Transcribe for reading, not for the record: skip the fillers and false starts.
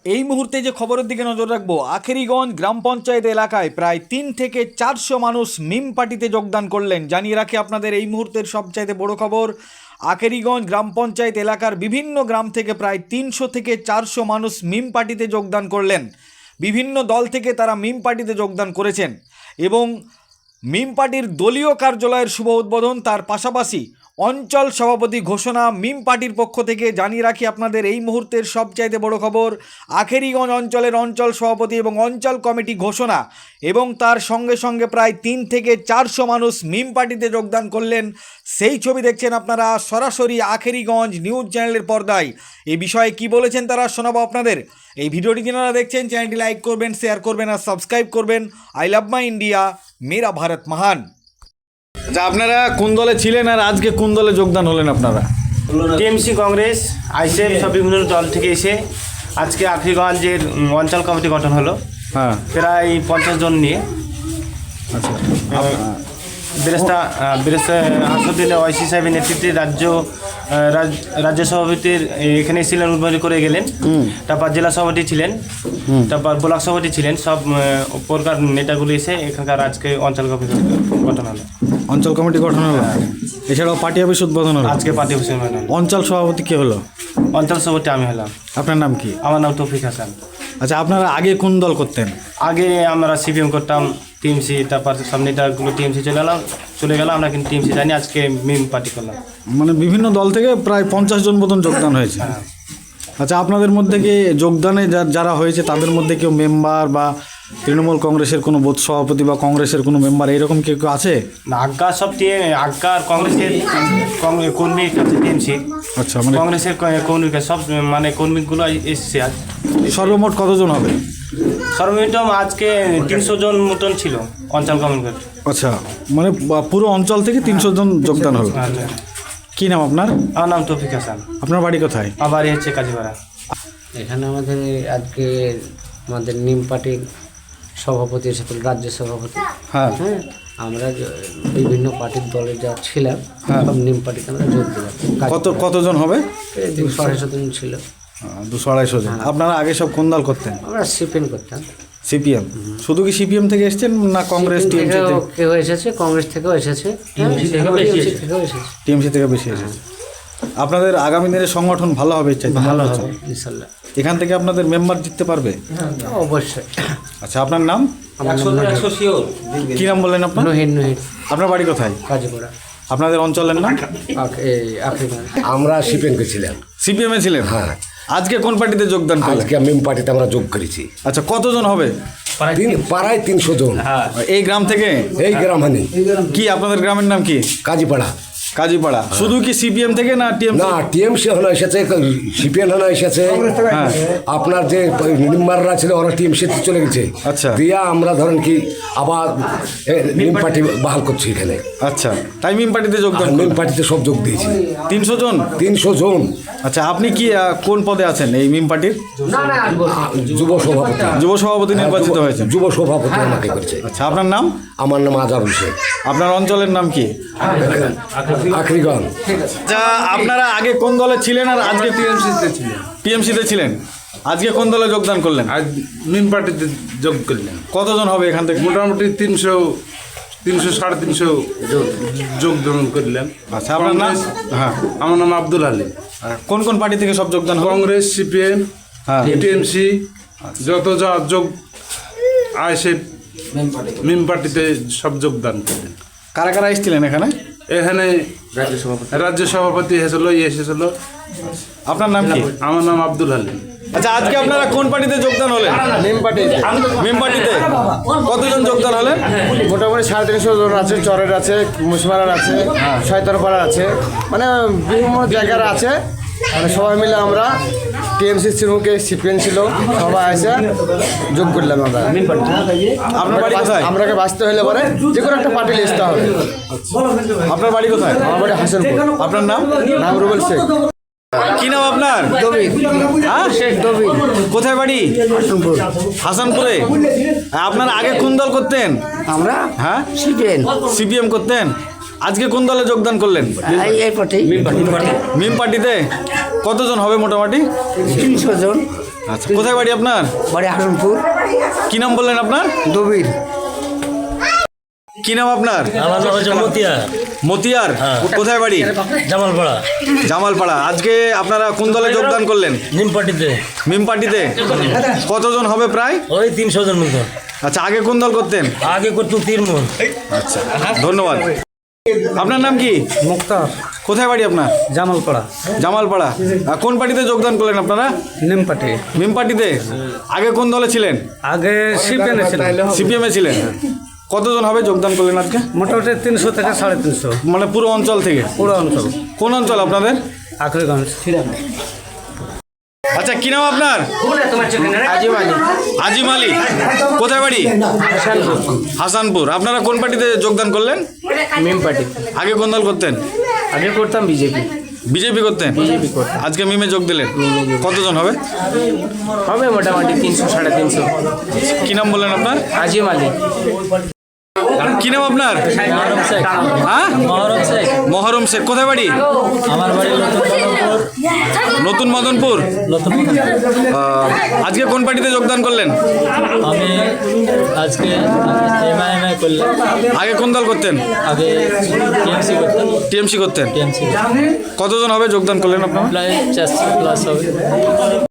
এই মুহূর্তে যে খবরের দিকে নজর রাখবো, আখেরিগঞ্জ গ্রাম পঞ্চায়েত এলাকায় প্রায় 3 থেকে 400 মানুষ মিম পার্টিতে যোগদান করলেন। জানিয়ে রাখি আপনাদের এই মুহূর্তের সবচাইতে বড় খবর, আখেরিগঞ্জ গ্রাম পঞ্চায়েত এলাকার বিভিন্ন গ্রাম থেকে প্রায় 300 থেকে 400 মানুষ মিম পার্টিতে যোগদান করলেন। বিভিন্ন দল থেকে তারা মিম পার্টিতে যোগদান করেছেন এবং মিম পার্টির দলীয় কার্যালয়ের শুভ উদ্বোধন, তার পাশাপাশি অঞ্চল সভাপতি ঘোষণা মিম পার্টির পক্ষ থেকে। জানিয়ে রাখি আপনাদের এই মুহূর্তের সবচাইতে বড় খবর, আখেরিগঞ্জ অঞ্চলের অঞ্চল সভাপতি এবং অঞ্চল কমিটি ঘোষণা এবং তার সঙ্গে সঙ্গে প্রায় 3 থেকে 400 মানুষ মিম পার্টিতে যোগদান করলেন। সেই ছবি দেখছেন আপনারা সরাসরি আখেরিগঞ্জ নিউজ চ্যানেলের পর্দায়। এই বিষয়ে কি বলেছেন তারা শোনাবো আপনাদের। এই ভিডিওটি যারা দেখছেন চ্যানেলটি লাইক করবেন, শেয়ার করবেন আর সাবস্ক্রাইব করবেন। আই লাভ মাই ইন্ডিয়া, মেরা ভারত মহান। আচ্ছা, আপনারা কোন দলে ছিলেন আর আজকে কোন দলে যোগদান হলেন আপনারা? টিএমসি, কংগ্রেস, আইসিএফ সব বিভিন্ন দল থেকে এসে আজকে আখেরিগঞ্জের অঞ্চল কমিটি গঠন হলো। হ্যাঁ, প্রায় 50 জন নিয়ে। আচ্ছা, বেরেস্তা হাসুদ্দিন ওয়াইসি সাহেবের নেতৃত্বে রাজ্য সভাপতির এখানে ছিলেন, উদ্বোধন করে গেলেন। তারপর জেলা সভাপতি ছিলেন, তারপর ব্লক সভাপতি ছিলেন, সব প্রকার নেতাগুলি এসে এখানকার আজকে অঞ্চল কমিটি গঠন হলো। অঞ্চল কমিটি গঠন হলো, এছাড়াও পার্টি অফিস উদ্বোধন হলো। আজকে পার্টি অফিসের অঞ্চল সভাপতি কে হলো? অঞ্চল সভাপতি আমি হলাম। আপনার নাম কি? আমার নাম তৌফিক হাসান। আচ্ছা, আপনারা আগে কোন দল করতেন? আগে আমরা সিপিএম করতাম, টিএমসি, তারপর সব নেতাগুলো টিএমসি চলে গেলাম। আমরা কিন্তু টিএমসি জানি, আজকে মিম পার্টি করলাম। মানে বিভিন্ন দল থেকে প্রায় 50 জন মতন যোগদান হয়েছে। আচ্ছা, আপনাদের মধ্যে কি যোগদানে যারা হয়েছে তাদের মধ্যে কেউ মেম্বার বা তৃণমূল কংগ্রেসের কোনো বুথ সভাপতি বা কংগ্রেসের কোনো মেম্বার এরকম কেউ কেউ আছে? না, আজ্ঞা সব আজ্ঞা কংগ্রেসের কর্মী কাছে টিএমসি। আচ্ছা, মানে কংগ্রেসের কর্মী সব মানে কর্মীগুলো এসছে আজ। সর্বমোট কতজন হবে? সর্বমোট আজকে 300 জন মতন ছিল অঞ্চল কমিটি। আচ্ছা, মানে পুরো অঞ্চল থেকে 300 জন যোগদান হলো। কি নাম আপনার? আমার নাম তৌফিক হাসান। আপনার বাড়ি কোথায়? আমার বাড়ি হচ্ছে কাজীপাড়া। এখানে আজকে আমাদের নিম পার্টির সভাপতি এসেছিল, রাজ্য সভাপতি। হ্যাঁ, আমরা বিভিন্ন পার্টির দলে যা ছিলাম সব নিম পার্টিতে আমরা যোগ দিলাম। কতজন হবে? 200-250 জন ছিল। 200-250 জন। আপনারা আগে সব কোন দল করতেন? আমরা সিপিএম করতাম। সিপিএম? শুধু কি সিপিএম থেকে এসেছেন না কংগ্রেস টিএমসি কেউ এসেছে, কংগ্রেস থেকেও এসেছে, টিএমসি থেকেও এসেছে। টিএমসি থেকে বেশি এসেছে। আপনাদের আগামী দিনের সংগঠন ভালো হবে, ভালো হবে ইনশাল্লাহ। এখান থেকে আপনাদের মেম্বার জিততে পারবে? অবশ্যই। আচ্ছা, আপনার নাম? কি নাম বললেন আপনার? নহিন। আপনার বাড়ি কোথায়? কাজীপাড়া। আপনাদের অঞ্চলের নাম? আখেরিগঞ্জ। আমরা সিপিএম ছিলাম। সিপিএমে ছিলেন? হ্যাঁ। আজকে কোন পার্টিতে যোগদান করলেন? আজকে মিম পার্টিতে আমরা যোগ করেছি। আচ্ছা, কতজন হবে? প্রায় 300 জন। এই গ্রাম থেকে? এই গ্রামহানি। কি আপনাদের গ্রামের নাম কি? কাজীপাড়া। কাজীপাড়া। শুধু কি সিপিএম থেকে না টিএমসি? না, টিএমসি হলো এসেছে, সিপিএম হলো এসেছে। হ্যাঁ। আপনার যে মেম্বাররা ছিল ওরা টিএমসি চলে গেছে। আচ্ছা। দিয়া আমরা ধরেন কি আবার মিম পার্টি বহাল করছি এখানে। আচ্ছা, তাই মিম পার্টিতে যোগদান? মিম পার্টিতে সব যোগ দিয়েছি। 300 জন? 300 জন। আচ্ছা, আপনি কি কোন পদে আছেন এই মিম পার্টির? যুব সভাপতি। যুব সভাপতি নির্বাচিত হয়েছে? যুব সভাপতি আমাকে করেছে। আচ্ছা, আপনার নাম? আমার নাম আজহারুল শেখ। আপনার অঞ্চলের নাম কি? আখেরিগঞ্জ। আচ্ছা, আপনারা আগে কোন দলে ছিলেন আর আজকে? টিএমসিতে ছিলেন। আজকে কোন দলে যোগদান করলেন? আজ মিম পার্টিতে যোগ করলেন। কতজন হবে এখান থেকে? মোটামুটি 300-350 যোগদান করলেন। আচ্ছা, আপনার নাম? হ্যাঁ, আমার নাম আব্দুল আলী। কোন কোন পার্টি থেকে সব যোগদান হবে? কংগ্রেস, সিপিএম, হ্যাঁ, টিএমসি, যত যা যোগ আসে মিম পার্টিতে সব যোগদান করলেন। কারা কারা এসেছিলেন এখানে? এখানে রাজ্য সভাপতি এসেছিল। আপনার নাম কি? আমার নাম আব্দুল আলী। আচ্ছা, আজকে আপনারা কোন পার্টিতে যোগদান হলেন? নিম পার্টি। মিম পার্টিতে কতজন যোগদান হলেন? মোটামুটি 350 জন আছে। চরের আছে, মুসমারার আছে, শয়তানপাড়ার আছে, মানে বিভিন্ন জায়গার আছে। মানে সবাই মিলে আমরা টিএমসি শ্রীমুখে সিপিএম ছিল, সবাই এসে যোগ করলাম আমরা। আপনার বাড়ি কোথায়? আমরাকে বাঁচতে হলে পরে যে কোনো একটা পার্টি লিস্ট হবে। আপনার বাড়ি কোথায়? আমার বাড়ি হাসানপুর। আপনার নাম? নাম রুবেল শেখ। কি নাম আপনার? হ্যাঁ, শেখ দবির। কোথায় বাড়ি? হাসানপুর। হাসানপুরে। আপনারা আগে কোন দল করতেন? আমরা হ্যাঁ, সিপিএম। সিপিএম করতেন। আজকে কোন দলে যোগদান করলেন? এই পার্টি। মিম পার্টিতে কতজন হবে মোটামুটি? 300 জন। আচ্ছা, কোথায় বাড়ি আপনার? বাড়ি হারুনপুর কি নাম বললেন আপনার? দবির। কি নাম আপনার? আমার নাম হচ্ছে মতিয়ার, মতিয়ার। কোথায় বাড়ি? জামালপাড়া, জামালপাড়া। আজকে আপনারা কোন দলে যোগদান করলেন? নিম পার্টিতে। মিম পার্টিতে কতজন হবে প্রায়? ওই 300 জন মতো। আচ্ছা, আগে কোন দল করতেন? আগে করতো তৃণমূল। আচ্ছা, ধন্যবাদ। আপনার নাম কি? মুক্তার, কোথায় বাড়ি আপনার? জামালপাড়া, জামালপাড়া। কোন পার্টিতে যোগদান করলেন আপনারা? নিম পার্টি। মিম পার্টিতে। আগে কোন দলে ছিলেন? আগে সিপিএনে ছিল। সিপিএমে ছিলেন। কতজন হবে যোগদান করলেন আজকে? মোটামুটি 300 থেকে 350 মানে পুরো অঞ্চল থেকে? পুরো অঞ্চল। কোন অঞ্চল আপনাদের? আখরিগঞ্জ। আচ্ছা, কি নাম আপনার? আজিম আলী। কোথায় বাড়ি? হাসানপুর। আপনারা কোন পার্টিতে যোগদান করলেন? মিম পার্টি। আগে কোন দল করতেন? আগে করতাম বিজেপি। বিজেপি করতেন? আজকে মিমে যোগ দিলেন। কতজন হবে? হবে মোটামুটি 300-350। কি নাম বললেন আপনার? আজিম আলী। কি নাম আপনার? হ্যাঁ, মহরম শেখ। কোথায় বাড়ি? আমার বাড়ি নতুন মদনপুর। আজকে কোন পার্টিতে যোগদান করলেন? আমি আজকে এমআইএমআই করলাম। আগে কোন দল করতেন? আগে টিএমসি করতাম। টিএমসি করতেন। টিএমসি কতজন হবে যোগদান করলেন আপনারা? প্রায় 400+ হবে।